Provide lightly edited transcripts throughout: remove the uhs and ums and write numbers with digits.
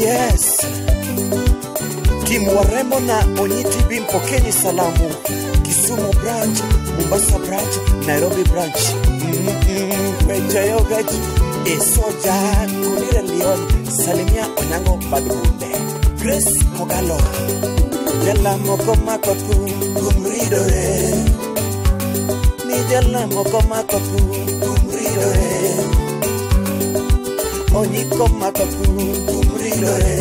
Yes, timu warembo na Onyiti bimpokeni salamu. Kisumu branch, Mombasa branch, Nairobi branch. Kwecha yogaji, Soja, Kunire Leon, Salimia Onyango Badunde, Grace Mogalo, Jala Moko Makopu, Kumridore, Ni Jala Moko Makopu, Kumridore, Onyiko Makopu, Kumridore,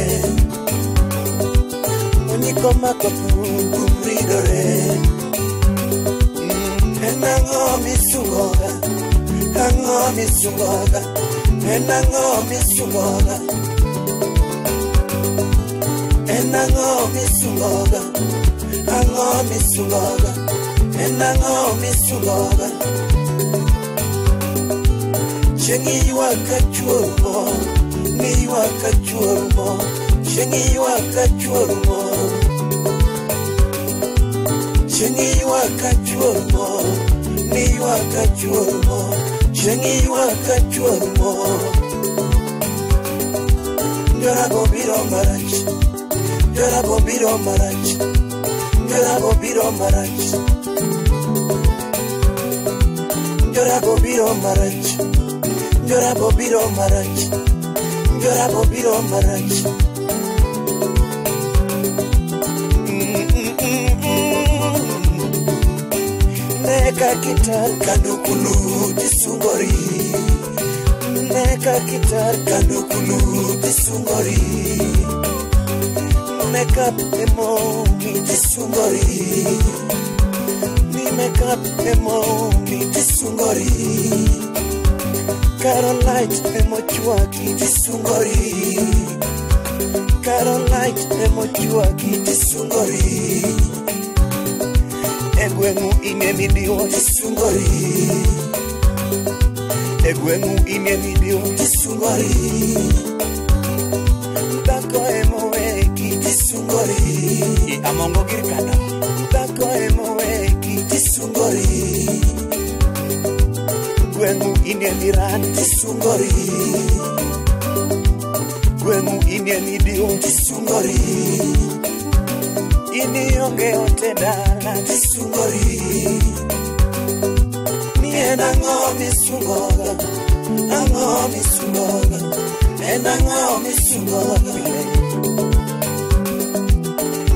Onyiko Makopu, Kumridore, Enango Misugoga, Ango Misugoga, Enango Misugoga, Enango Misugoga, Ango Misugoga, Enango Misugoga. Chengi wakachurumo, ni wakachurumo, chengi wakachurumo, chengi wakachurumo, ni wakachurumo, chengi wakachurumo. Jora bobiro marach, jora bobiro marach, jora bobiro marach, jora bobiro marach, jora bobiro marach, jora bobiro marach. Neka kitar kandukulu disungori, neka kitar kandukulu disungori, neka emo mi disungori, ni neka emo mi disungori, Caroline emo chuaki disungori, Caroline emo chuaki disungori. Egwengu inemidio disungori, Egwengu inemidio disungori, Dako emoeki disungori, Amongo girkana, Dako emoeki disungori, Gwengu inemiran disungori, Gwengu inemidio disungori, Ini onge otedala disungori, ni enango misungoga, ango misungoga, enango misungoga,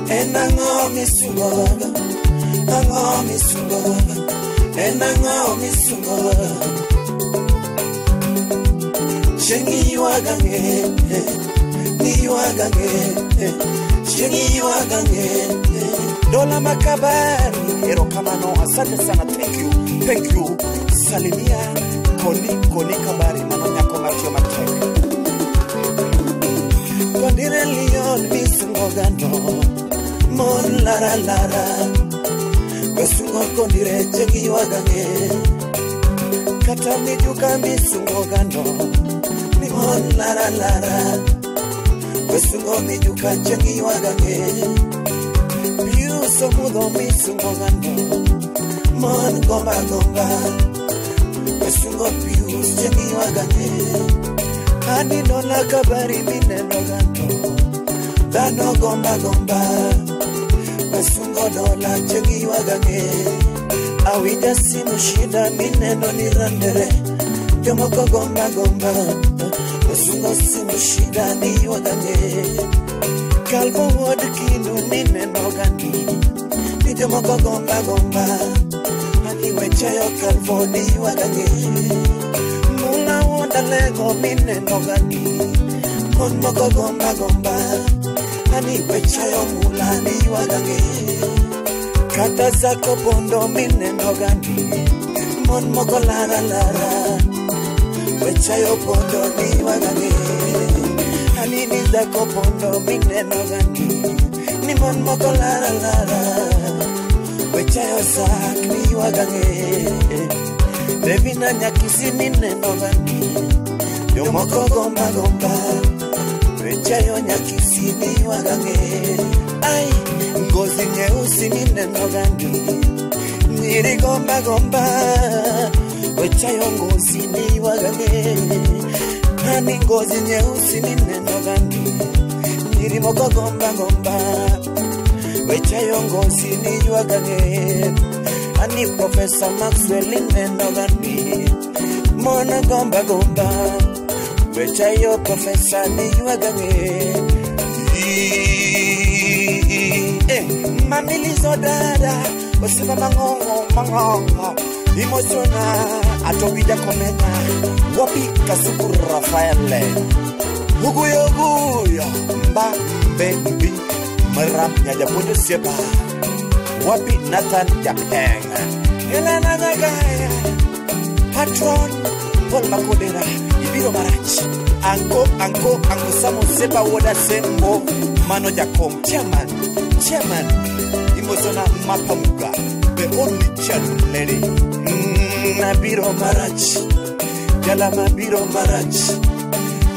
enango misungoga, ango misungoga, enango misungoga. Chengi wagange, ni wagange, Chengi wagange. Dola Makabari, Ero Kamano, asante sana, thank you, Salimia, Koni Kabari, Mananya Komatio Matek. Kondire Leon, Misungogano, Mon Lara Lara, Wesungo Kondire, Chengi wagange, Katami Juka Misungogano, Ni Mon Lara Lara, Wesungo Mijuka Chengi wagange. So mudo misungogano, mon gomba gomba, wesungo pius chengi wagane, ani no la kabari mine nogano, dano gomba gomba, wesungo dola chengi wagane, awija simu shida mine no nirandere, jomoko gomba gomba, wesungo simu shida ni wagane. Calvo word kinu mine nogani, ni jomoko gomba gomba, ani wechayo calvo ni wagane. Mula wonda lego mine nogani, mon moko gomba gomba, ani wechayo mula ni wagane. Kata zako bondo mine nogani, mon moko lara lara, wechayo bondo ni wagane. Anini zako bondo mine nogani, ni mon moko lara lara, wechayo sak ni wagange. Bebina nyakisi mine nogani, yo moko gomba gomba, wechayo nyakisi ni wagange. Ay, ngozi nyeusi mine nogani, niri gomba gomba, wechayo ngozi ni wagange. Nani ngozi nyeusi ni neno gani, nyiri moko gomba weche yongosi ni yuagane ani Professor Maxwell inenogani mona gomba weche yo Professor ni yuagane mamili zodada osiba mangongo imosona atobida komena wapi Kasuku Rafael Huguyo mba baby marap nyaja punya siapa wapi Nathan Japeng Elena Nagaya Patron Paul Makodera Ibiro Marach Anko Samu Sepa Woda Sembo Mano Jakom Chairman Imosona Mapamuga the only chat lady Nabiro Marach Jalama Biro Marach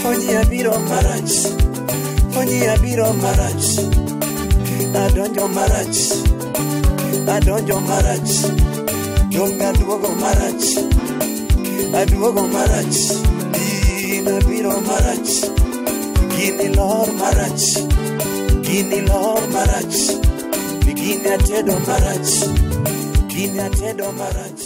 Honey Abiro Marach Adonjo Marach Yonga Duogo Marach Inabiro Marach Gini Lord Marach Gini Atedo Marach